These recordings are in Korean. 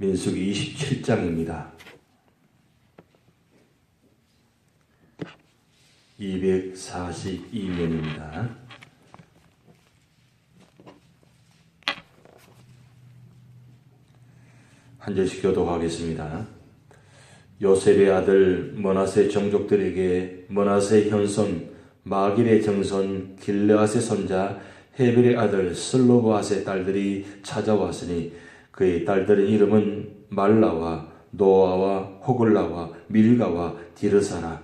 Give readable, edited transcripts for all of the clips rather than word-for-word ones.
민수기 27장입니다. 242면입니다. 한 절씩 교독하겠습니다. 요셉의 아들 므낫세 종족들에게 므낫세 현손 마길의 정손 길르앗의 손자 헤벨의 아들 슬로보앗의 딸들이 찾아왔으니 그의 딸들의 이름은 말라와 노아와 호글라와 밀가와 디르사라.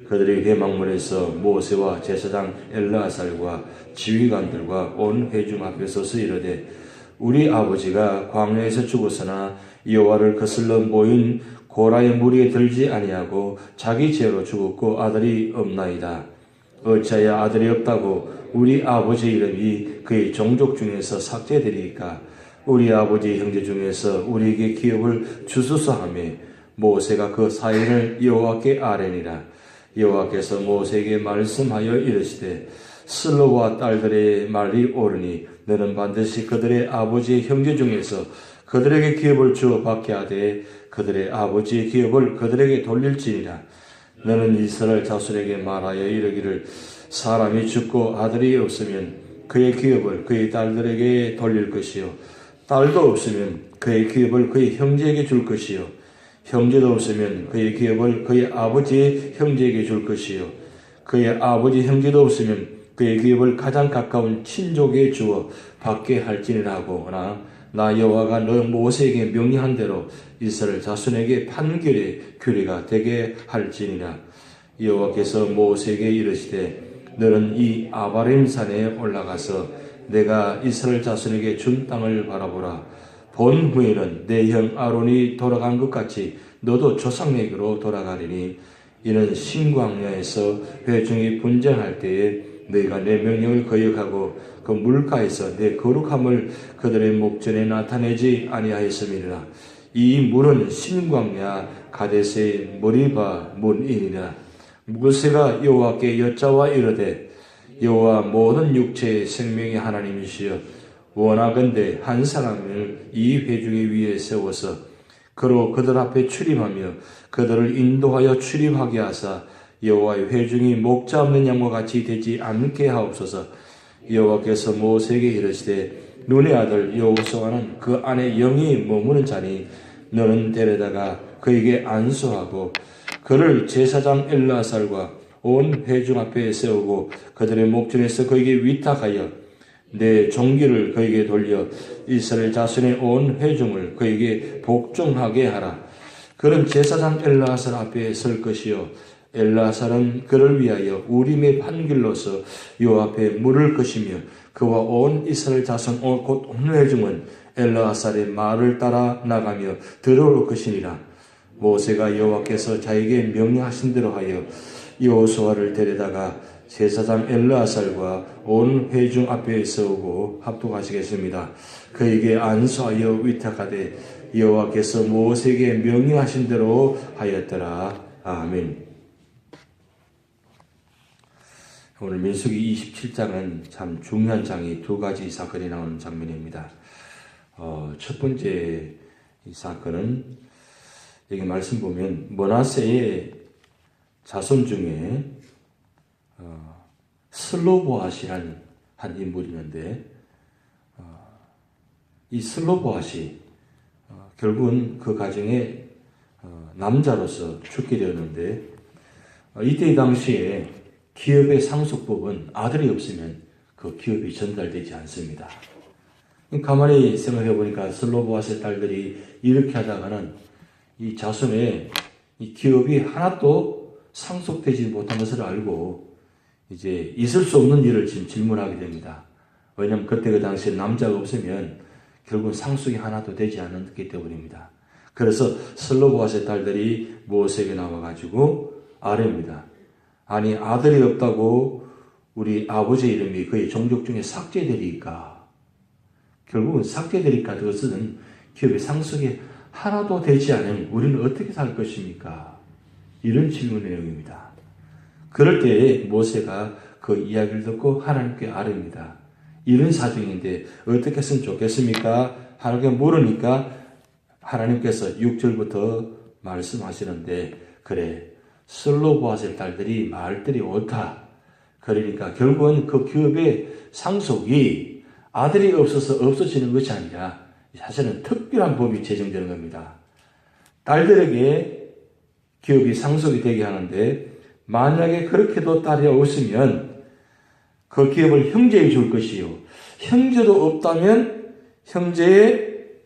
그들의 회막문에서 모세와 제사장 엘르아살과 지휘관들과 온 회중 앞에 서서 이르되 우리 아버지가 광야에서 죽었으나 여호와를 거슬러 모인 고라의 무리에 들지 아니하고 자기 죄로 죽었고 아들이 없나이다. 어찌하여 아들이 없다고 우리 아버지 이름이 그의 종족 중에서 삭제되리이까? 우리 아버지 형제 중에서 우리에게 기업을 주소서 하며 모세가 그 사인을 여호와께 아뢰니라. 여호와께서 모세에게 말씀하여 이르시되 슬로와 딸들의 말이 옳으니 너는 반드시 그들의 아버지의 형제 중에서 그들에게 기업을 주어 받게 하되 그들의 아버지의 기업을 그들에게 돌릴지니라. 너는 이스라엘 자손에게 말하여 이르기를 사람이 죽고 아들이 없으면 그의 기업을 그의 딸들에게 돌릴 것이요 딸도 없으면 그의 기업을 그의 형제에게 줄 것이요 형제도 없으면 그의 기업을 그의 아버지의 형제에게 줄 것이요 그의 아버지 형제도 없으면 그의 기업을 가장 가까운 친족에 주어 받게 할지니라 하거나 나 여호와가 너 모세에게 명령한 대로 이스라엘 자손에게 판결의 규례가 되게 할지니라. 여호와께서 모세에게 이르시되 너는 이 아바림 산에 올라가서 내가 이스라엘 자손에게 준 땅을 바라보라. 본 후에는 내 형 아론이 돌아간 것 같이 너도 조상에게로 돌아가리니 이는 신광야에서 회중이 분쟁할 때에 너희가 내 명령을 거역하고 그 물가에서 내 거룩함을 그들의 목전에 나타내지 아니하였음이니라. 이 물은 신광야 가데스의 머리바 문이니라. 모세가 여호와께 여짜와 이르되 여호와 모든 육체의 생명의 하나님이시여 원하건대 한 사람을 이 회중에 위에 세워서 그로 그들 앞에 출입하며 그들을 인도하여 출입하게 하사 여호와의 회중이 목자 없는 양과 같이 되지 않게 하옵소서. 여호와께서 모세에게 이르시되 눈의 아들 여호수아는 그 안에 영이 머무는 자니 너는 데려다가 그에게 안수하고 그를 제사장 엘르아살과 온 회중 앞에 세우고 그들의 목전에서 그에게 위탁하여 내 종기를 그에게 돌려 이스라엘 자손의 온 회중을 그에게 복종하게 하라. 그는 제사장 엘르아살 앞에 설 것이요 엘르아살은 그를 위하여 우림의 판결로서 요 앞에 물을 것이며 그와 온 이스라엘 자손 곧 온 회중은 엘르아살의 말을 따라 나가며 들어올 것이니라. 모세가 여호와께서 자에게 명령하신 대로 하여 여호수아를 데려다가 제사장 엘르아살과 온 회중 앞에 세우고 합독하시겠습니다. 그에게 안수하여 위탁하되 여호와께서 모세에게 명령하신 대로 하였더라. 아멘. 오늘 민수기 27장은 참 중요한 장이 두 가지 사건이 나오는 장면입니다. 첫 번째 이 사건은 여기 말씀 보면 므낫세의 자손 중에 슬로보앗이라는 한 인물이 있는데 이 슬로보앗이 결국은 그 가정에 남자로서 죽게 되었는데 이때 당시에 기업의 상속법은 아들이 없으면 그 기업이 전달되지 않습니다. 가만히 생각해 보니까 슬로보앗의 딸들이 이렇게 하다가는 이 자손의 이 기업이 하나도 상속되지 못한 것을 알고 이제 있을 수 없는 일을 지금 질문하게 됩니다. 왜냐하면 그때 그 당시에 남자가 없으면 결국은 상속이 하나도 되지 않았기 때문입니다. 그래서 슬로보앗의 딸들이 모세에게 나와가지고 아뢰입니다. 아니 아들이 없다고 우리 아버지 이름이 그의 종족 중에 삭제되리까? 결국은 삭제되리까? 그것은 기업의 상속이 하나도 되지 않으면 우리는 어떻게 살 것입니까? 이런 질문 내용입니다. 그럴 때에 모세가 그 이야기를 듣고 하나님께 아뢰입니다. 이런 사정인데 어떻게 했으면 좋겠습니까? 하나님께 물으니까 하나님께서 6절부터 말씀하시는데, 그래, 슬로보아스의 딸들이 말들이 옳다. 그러니까 결국은 그 기업의 상속이 아들이 없어서 없어지는 것이 아니라 사실은 특별한 법이 제정되는 겁니다. 딸들에게 기업이 상속이 되게 하는데, 만약에 그렇게도 딸이 없으면 그 기업을 형제에 줄 것이요, 형제도 없다면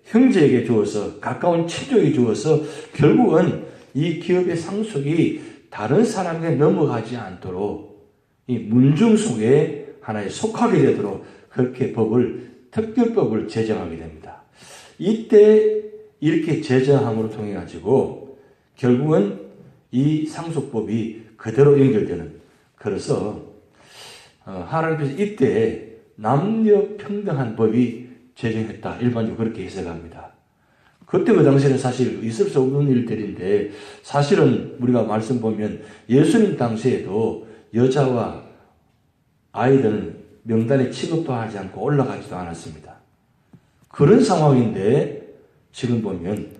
형제에게 주어서, 가까운 친족에게 주어서 결국은 이 기업의 상속이 다른 사람에게 넘어가지 않도록 이 문중 속에 하나에 속하게 되도록 그렇게 특별법을 제정하게 됩니다. 이때 이렇게 제정함으로 통해 가지고 결국은 이 상속법이 그대로 연결되는, 그래서 하나님께서 이때 남녀 평등한 법이 제정했다, 일반적으로 그렇게 해석합니다. 그때 그 당시에는 사실 있을 수 없는 일들인데, 사실은 우리가 말씀 보면 예수님 당시에도 여자와 아이들은 명단에 취급도 하지 않고 올라가지도 않았습니다. 그런 상황인데 지금 보면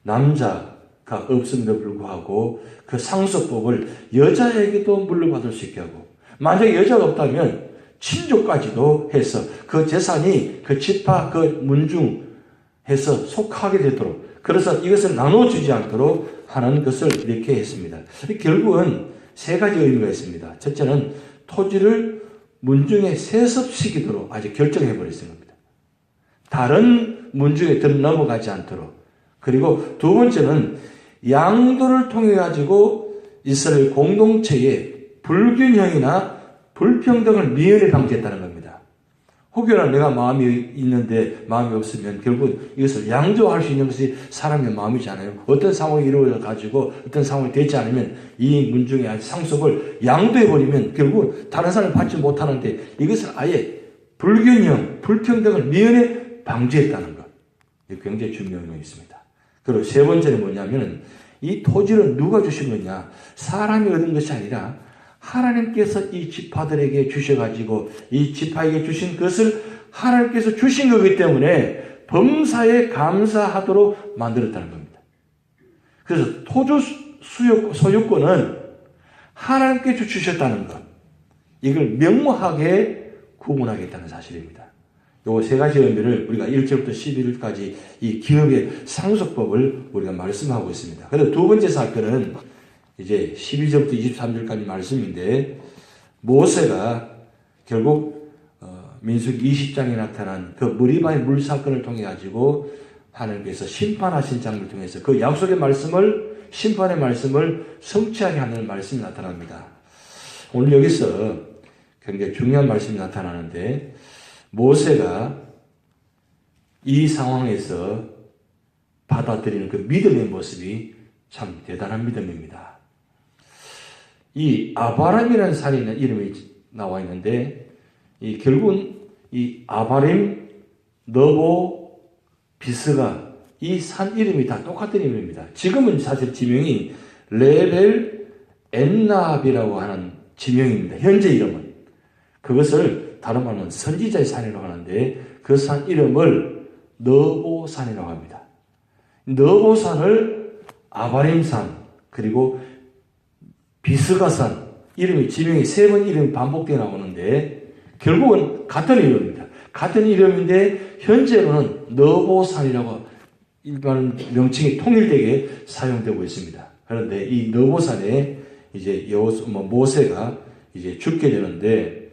남자가 없음에도 불구하고 그 상속법을 여자에게도 물려받을 수 있게 하고, 만약에 여자가 없다면 친족까지도 해서 그 재산이 그 지파 그 문중 해서 속하게 되도록, 그래서 이것을 나눠주지 않도록 하는 것을 이렇게 했습니다. 결국은 세 가지 의미가 있습니다. 첫째는 토지를 문중에 세습시키도록 아주 결정해버렸습니다. 다른 문중에 넘어가지 않도록. 그리고 두 번째는 양도를 통해 가지고 이스라엘 공동체의 불균형이나 불평등을 미연에 방지했다는 겁니다. 혹여나 내가 마음이 있는데 마음이 없으면 결국 이것을 양도할 수 있는 것이 사람의 마음이잖아요. 어떤 상황이 이루어져 가지고 어떤 상황이 되지 않으면 이 문중의 상속을 양도해버리면 결국 다른 사람이 받지 못하는데, 이것을 아예 불균형, 불평등을 미연에 방지했다는 것. 이게 굉장히 중요한 의미가 있습니다. 그리고 세 번째는 뭐냐면, 이 토지를 누가 주신 거냐? 사람이 얻은 것이 아니라 하나님께서 이 지파들에게 주셔가지고 이 지파에게 주신 것을 하나님께서 주신 거기 때문에 범사에 감사하도록 만들었다는 겁니다. 그래서 토지 소유권은 하나님께 주셨다는 것, 이걸 명확하게 구분하겠다는 사실입니다. 요 세 가지 의미를 우리가 1절부터 11절까지 이 기업의 상속법을 우리가 말씀하고 있습니다. 그래서 두 번째 사건은 이제 12절부터 23절까지 말씀인데, 모세가 결국 민수기 20장에 나타난 그 머리바의 물 사건을 통해 가지고 하나님께서 심판하신 장을 통해서 그 약속의 말씀을, 심판의 말씀을 성취하게 하는 말씀이 나타납니다. 오늘 여기서 굉장히 중요한 말씀이 나타나는데, 모세가 이 상황에서 받아들이는 그 믿음의 모습이 참 대단한 믿음입니다. 이 아바람이라는 산에 이름이 나와 있는데, 결국은 이 아바림, 너보, 비스가 이 산 이름이 다 똑같은 이름입니다. 지금은 사실 지명이 레벨 엔나비라고 하는 지명입니다. 현재 이름은. 그것을 다른 말로는 선지자의 산이라고 하는데, 그 산 이름을 너보산이라고 합니다. 너보산을 아바림산, 그리고 비스가산, 지명이 세 번 이름이 반복되어 나오는데 결국은 같은 이름입니다. 같은 이름인데 현재로는 너보산이라고 일반 명칭이 통일되게 사용되고 있습니다. 그런데 이 너보산에 이제 모세가 이제 죽게 되는데,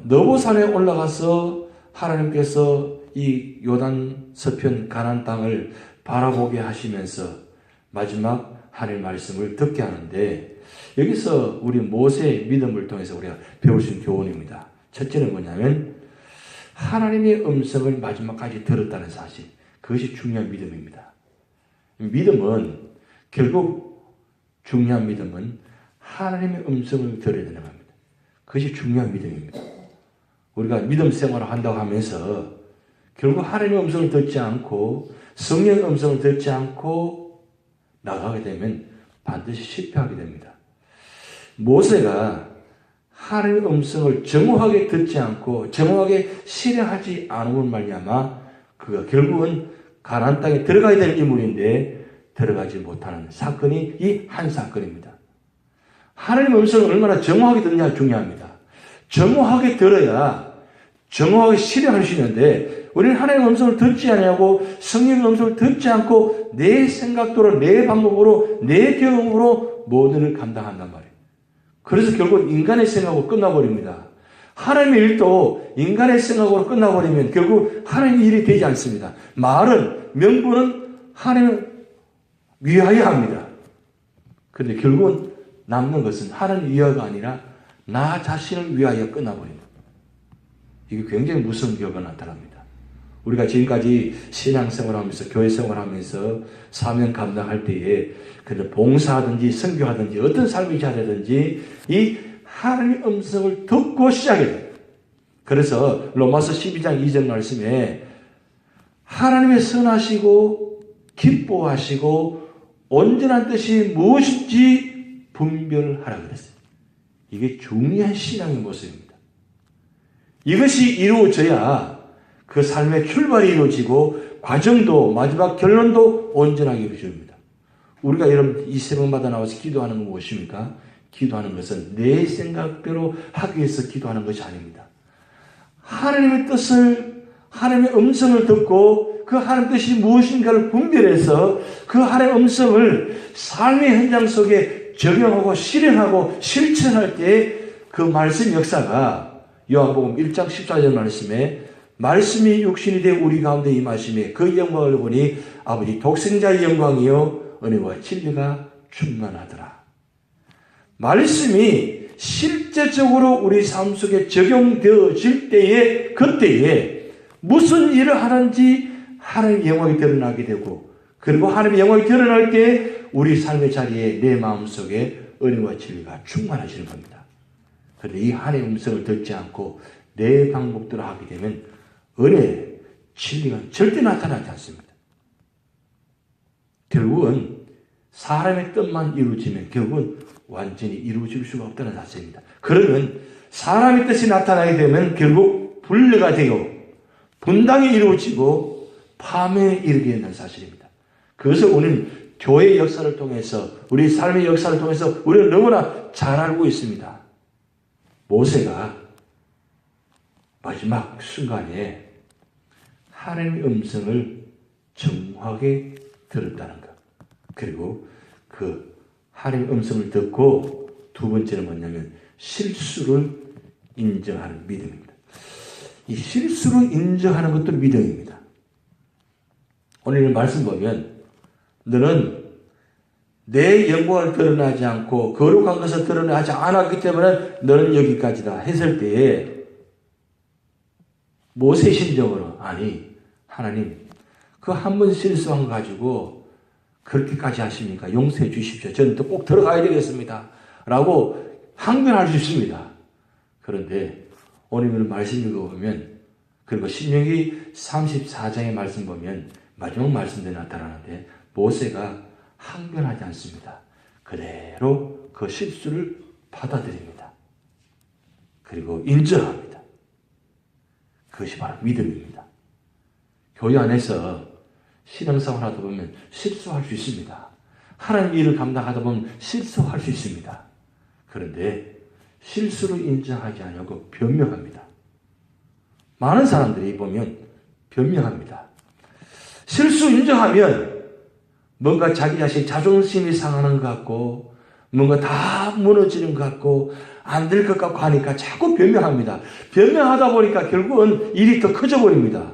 너보산에 올라가서 하나님께서 이 요단 서편 가나안 땅을 바라보게 하시면서 마지막 하나님의 말씀을 듣게 하는데, 여기서 우리 모세의 믿음을 통해서 우리가 배울 수 있는 교훈입니다. 첫째는 뭐냐면 하나님의 음성을 마지막까지 들었다는 사실, 그것이 중요한 믿음입니다. 믿음은 결국 중요한 믿음은 하나님의 음성을 들어야 되는 겁니다. 그것이 중요한 믿음입니다. 우리가 믿음 생활을 한다고 하면서 결국 하나님의 음성을 듣지 않고 성령의 음성을 듣지 않고 나가게 되면 반드시 실패하게 됩니다. 모세가 하나님의 음성을 정확하게 듣지 않고 정확하게 실행하지 않음을 말미암아 그가 결국은 가나안 땅에 들어가야 될 인물인데 들어가지 못하는 사건이 이 한 사건입니다. 하나님의 음성을 얼마나 정확하게 듣느냐 중요합니다. 정확하게 들어야 정확하게 실행할 수 있는데 우리는 하나님의 음성을 듣지 않냐고 성령의 음성을 듣지 않고 내 생각대로 내 방법으로 내 경험으로 모든 걸 감당한단 말이에요. 그래서 결국 인간의 생각으로 끝나버립니다. 하나님의 일도 인간의 생각으로 끝나버리면 결국 하나님의 일이 되지 않습니다. 말은 명분은 하나님을 위하여 합니다. 그런데 결국은 남는 것은 하나님 위하여가 아니라 나 자신을 위하여 끝나버립니다. 이게 굉장히 무서운 결과가 나타납니다. 우리가 지금까지 신앙생활하면서 교회생활하면서 사명 감당할 때에 봉사하든지 선교하든지 어떤 삶을 자라든지 이 하나님의 음성을 듣고 시작해야 돼요. 그래서 로마서 12장 2절 말씀에 하나님의 선하시고 기뻐하시고 온전한 뜻이 무엇인지 분별하라 그랬어요. 이게 중요한 신앙의 모습입니다. 이것이 이루어져야 그 삶의 출발이 이루어지고 과정도 마지막 결론도 온전하게 이루어집니다. 우리가 여러분 이 새벽마다 나와서 기도하는 건 무엇입니까? 기도하는 것은 내 생각대로 하기 위해서 기도하는 것이 아닙니다. 하나님의 뜻을 하나님의 음성을 듣고 그 하나님의 뜻이 무엇인가를 분별해서 그 하나님의 음성을 삶의 현장 속에 적용하고 실행하고 실천할 때 그 말씀 역사가 요한복음 1장 14절 말씀에 말씀이 육신이 되어 우리 가운데 임하심에 그 영광을 보니 아버지 독생자의 영광이요 은혜와 진리가 충만하더라. 말씀이 실제적으로 우리 삶 속에 적용되어질 때에 그때에 무슨 일을 하는지 하나님의 영광이 드러나게 되고 그리고 하나님의 영광이 드러날 때 우리 삶의 자리에 내 마음속에 은혜와 진리가 충만하시는 겁니다. 그런데 이 하나님의 음성을 듣지 않고 내 방법대로 하게 되면 은혜, 진리가 절대 나타나지 않습니다. 결국은 사람의 뜻만 이루어지면 결국은 완전히 이루어질 수가 없다는 사실입니다. 그러면 사람의 뜻이 나타나게 되면 결국 분裂가 되고 분당이 이루어지고 파멸에 이르게 된다는 사실입니다. 그것을 우리는 교회의 역사를 통해서 우리 삶의 역사를 통해서 우리는 너무나 잘 알고 있습니다. 모세가 마지막 순간에 하나님의 음성을 정확하게 들었다는 것. 그리고 그 하나님의 음성을 듣고 두 번째는 뭐냐면 실수를 인정하는 믿음입니다. 이 실수를 인정하는 것도 믿음입니다. 오늘 말씀 보면 너는 내 영광을 드러나지 않고 거룩한 것을 드러나지 않았기 때문에 너는 여기까지다 했을 때에 모세 심정으로 아니 하나님 그 한 번 실수한 거 가지고 그렇게까지 하십니까? 용서해 주십시오. 저는 또 꼭 들어가야 되겠습니다. 라고 항변할 수 있습니다. 그런데 오늘 말씀 읽어보면 그리고 신명기 34장의 말씀 보면 마지막 말씀대로 나타나는데 모세가 항변하지 않습니다. 그대로 그 실수를 받아들입니다. 그리고 인정합니다. 그것이 바로 믿음입니다. 교회 안에서 신앙생활 하다 보면 실수할 수 있습니다. 하나님 일을 감당하다 보면 실수할 수 있습니다. 그런데 실수를 인정하지 않고 변명합니다. 많은 사람들이 보면 변명합니다. 실수 인정하면 뭔가 자기 자신 자존심이 상하는 것 같고 뭔가 다 무너지는 것 같고 안 될 것 같고 하니까 자꾸 변명합니다. 변명하다 보니까 결국은 일이 더 커져 버립니다.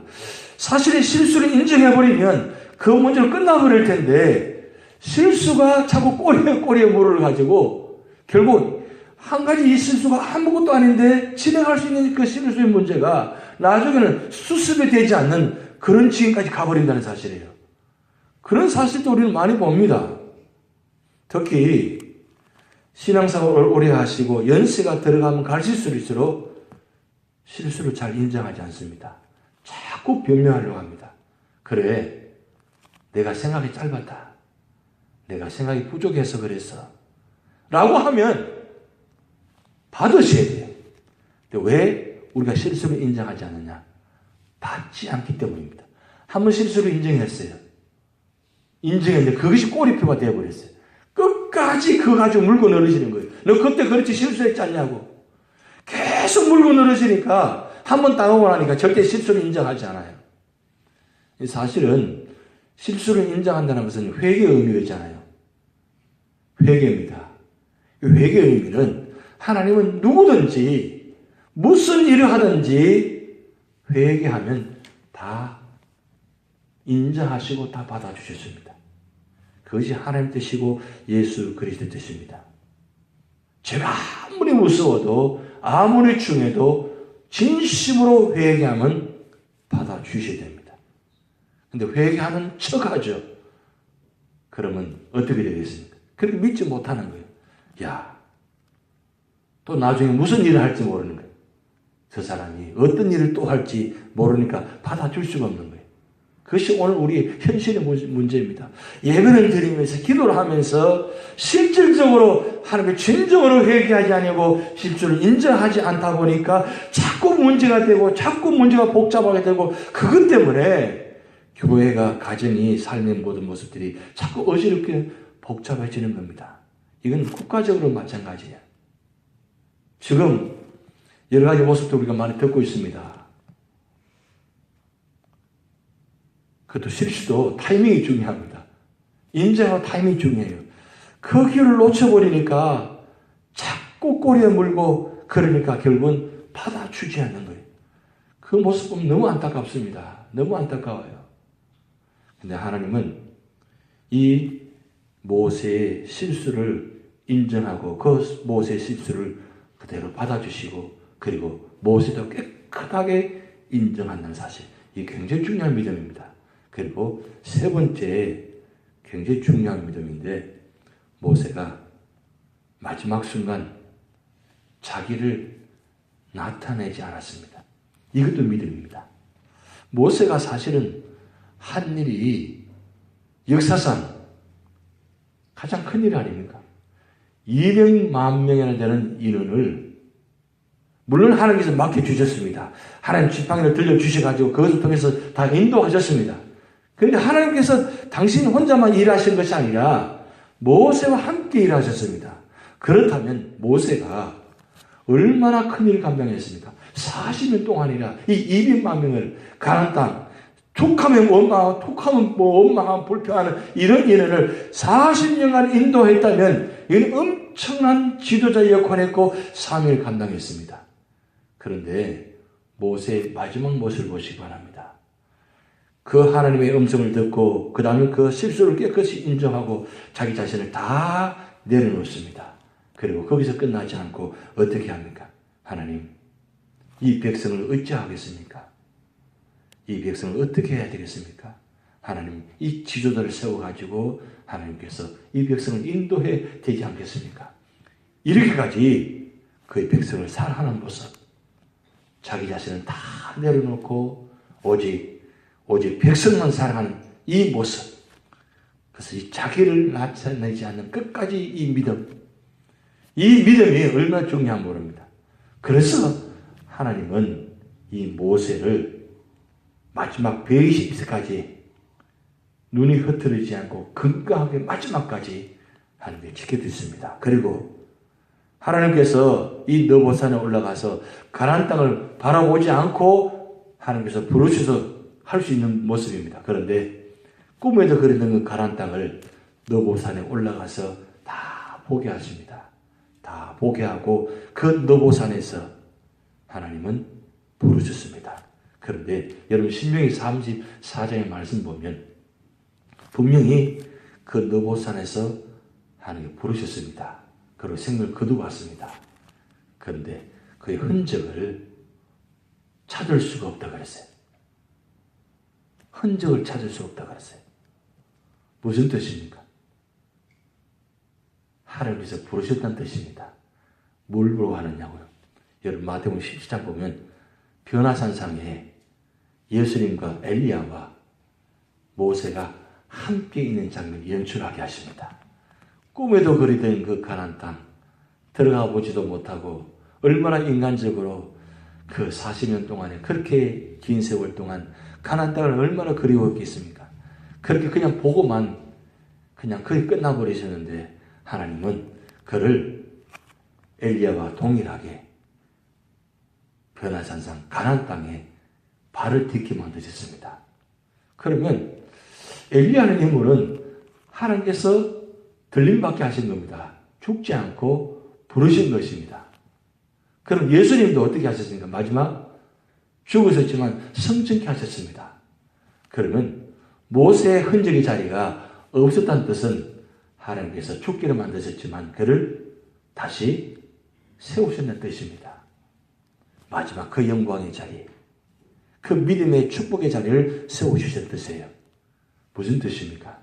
사실은 실수를 인정해버리면 그 문제는 끝나버릴 텐데 실수가 자꾸 꼬리에 물을 가지고 결국 한 가지 이 실수가 아무것도 아닌데 진행할 수 있는 그 실수의 문제가 나중에는 수습이 되지 않는 그런 지경까지 가버린다는 사실이에요. 그런 사실도 우리는 많이 봅니다. 특히 신앙생활을 오래 하시고 연세가 들어가면 갈수록 실수를 잘 인정하지 않습니다. 자꾸 변명하려고 합니다. 그래, 내가 생각이 짧았다. 내가 생각이 부족해서 그랬어. 라고 하면 받으셔야 돼요. 근데 왜 우리가 실수를 인정하지 않느냐? 받지 않기 때문입니다. 한 번 실수를 인정했어요. 인정했는데 그것이 꼬리표가 되어버렸어요. 끝까지 그거 가지고 물고 늘어지는 거예요. 너 그때 그렇지 실수했지 않냐고. 계속 물고 늘어지니까 한 번 당하고 나니까 절대 실수를 인정하지 않아요. 사실은 실수를 인정한다는 것은 회개의 의미잖아요. 회개입니다. 회개의 의미는 하나님은 누구든지 무슨 일을 하든지 회개하면 다 인정하시고 다 받아주셨습니다. 그것이 하나님 뜻이고 예수 그리스도 뜻입니다. 제가 아무리 무서워도 아무리 중해도 진심으로 회개하면 받아주셔야 됩니다. 근데 회개하는 척하죠. 그러면 어떻게 되겠습니까? 그렇게 믿지 못하는 거예요. 야, 또 나중에 무슨 일을 할지 모르는 거예요. 저 사람이 어떤 일을 또 할지 모르니까 받아줄 수가 없는 거예요. 그것이 오늘 우리 현실의 문제입니다. 예배를 드리면서 기도를 하면서 실질적으로 하나님의 진정으로 회개하지 아니고 실수를 인정하지 않다 보니까 자꾸 문제가 되고 자꾸 문제가 복잡하게 되고 그것 때문에 교회가 가정이 삶의 모든 모습들이 자꾸 어지럽게 복잡해지는 겁니다. 이건 국가적으로 마찬가지예요. 지금 여러 가지 모습도 우리가 많이 듣고 있습니다. 그것도 실수도 타이밍이 중요합니다. 인정하고 타이밍이 중요해요. 그 기회를 놓쳐버리니까 자꾸 꼬리에 물고 그러니까 결국은 받아주지 않는 거예요. 그 모습 보면 너무 안타깝습니다. 너무 안타까워요. 근데 하나님은 이 모세의 실수를 인정하고 그 모세의 실수를 그대로 받아주시고 그리고 모세도 깨끗하게 인정한다는 사실. 이게 굉장히 중요한 믿음입니다. 그리고 세 번째 굉장히 중요한 믿음인데 모세가 마지막 순간 자기를 나타내지 않았습니다. 이것도 믿음입니다. 모세가 사실은 한 일이 역사상 가장 큰 일 아닙니까? 200만 명이나 되는 인원을 물론 하나님께서 맡겨주셨습니다. 하나님 지팡이를 들려주셔가지고 그것을 통해서 다 인도하셨습니다. 그런데 하나님께서 당신 혼자만 일하신 것이 아니라 모세와 함께 일하셨습니다. 그렇다면 모세가 얼마나 큰 일을 감당했습니까? 40년 동안이나 이 200만 명을 가나안 땅 툭하면 원망하고 툭하면 뭐 원망하고 불평하는 이런 인원을 40년간 인도했다면 이건 엄청난 지도자 역할을 했고 사명을 감당했습니다. 그런데 모세의 마지막 모습을 보시기 바랍니다. 그 하나님의 음성을 듣고 그 다음에 그 실수를 깨끗이 인정하고 자기 자신을 다 내려놓습니다. 그리고 거기서 끝나지 않고 어떻게 합니까? 하나님, 이 백성을 어찌하겠습니까? 이 백성을 어떻게 해야 되겠습니까? 하나님, 이 지도자를 세워가지고 하나님께서 이 백성을 인도해 되지 않겠습니까? 이렇게까지 그의 백성을 사랑하는 모습, 자기 자신을 다 내려놓고 오직 백성만 사랑하는 이 모습, 그래서 이 자기를 나타내지 않는 끝까지 이 믿음이 얼마나 중요한지 모릅니다. 그래서 하나님은 이 모세를 마지막 120세까지 눈이 흐트러지지 않고 건강하게 마지막까지 하나님께 지켜주셨습니다. 그리고 하나님께서 이 너보산에 올라가서 가나안 땅을 바라보지 않고 하나님께서 부르셔서 할 수 있는 모습입니다. 그런데 꿈에도 그랬던 그 가나안 땅을 너보산에 올라가서 다 보게 하십니다. 다 보게 하고 그 너보산에서 하나님은 부르셨습니다. 그런데 여러분 신명기 34장의 말씀 보면 분명히 그 너보산에서 하나님 부르셨습니다. 그리고 생명을 거두었습니다. 그런데 그의 흔적을 찾을 수가 없다고 그랬어요. 흔적을 찾을 수 없다고 그랬어요. 무슨 뜻입니까? 하나님께서 부르셨다는 뜻입니다. 뭘 보러 하느냐고요? 여러분 마태복음 17장 보면 변화산상에 예수님과 엘리야와 모세가 함께 있는 장면을 연출하게 하십니다. 꿈에도 그리던 그 가나안 땅 들어가 보지도 못하고 얼마나 인간적으로 그 40년 동안에 그렇게 긴 세월 동안 가나안 땅을 얼마나 그리워했겠습니까? 그렇게 그냥 보고만 그냥 거의 끝나버리셨는데 하나님은 그를 엘리야와 동일하게 변화산상 가나안 땅에 발을 딛게 만드셨습니다. 그러면 엘리야는 인물은 하나님께서 들림받게 하신 겁니다. 죽지 않고 부르신 것입니다. 그럼 예수님도 어떻게 하셨습니까? 마지막 죽으셨지만 성천케 하셨습니다. 그러면 모세의 흔적의 자리가 없었다는 뜻은 하나님께서 죽기를 만드셨지만 그를 다시 세우셨다는 뜻입니다. 마지막 그 영광의 자리, 그 믿음의 축복의 자리를 세우셨다는 뜻이에요. 무슨 뜻입니까?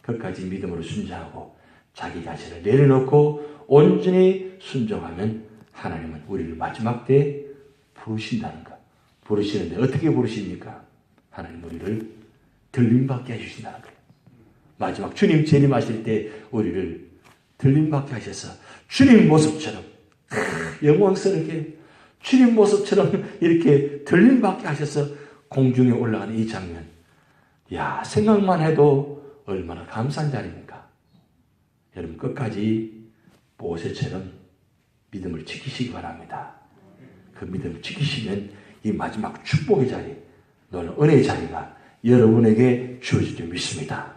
끝까지 믿음으로 순종하고 자기 자신을 내려놓고 온전히 순종하면 하나님은 우리를 마지막 때에 부르신다는 것. 부르시는데 어떻게 부르십니까? 하나님 우리를 들림받게 해주신다는 거예요. 마지막 주님 재림하실 때 우리를 들림받게 하셔서 주님 모습처럼 영광스럽게 주님 모습처럼 이렇게 들림받게 하셔서 공중에 올라가는 이 장면. 야, 생각만 해도 얼마나 감사한 자리입니까? 여러분 끝까지 모세처럼 믿음을 지키시기 바랍니다. 그 믿음을 지키시면 이 마지막 축복의 자리, 너는 은혜의 자리가 여러분에게 주어질 줄 믿습니다.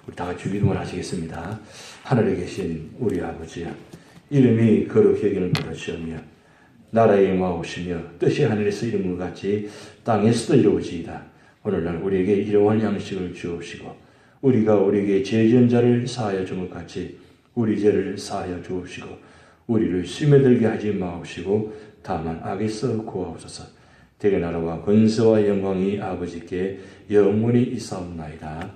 우리 다 같이 기도를 하시겠습니다. 하늘에 계신 우리 아버지여, 이름이 거룩히 여기는 받으시오며 나라의 영광오시며 뜻이 하늘에서 이룬 것 같이 땅에서도 이루어지이다. 오늘날 우리에게 일용할 양식을 주옵시고 우리가 우리에게 죄 지은 자를 사하여 준 것 같이 우리 죄를 사하여 주옵시고 우리를 스며들게 하지 마옵시고 다만 악에서 구하옵소서. 대개 나라와 권세와 영광이 아버지께 영원히 있사옵나이다.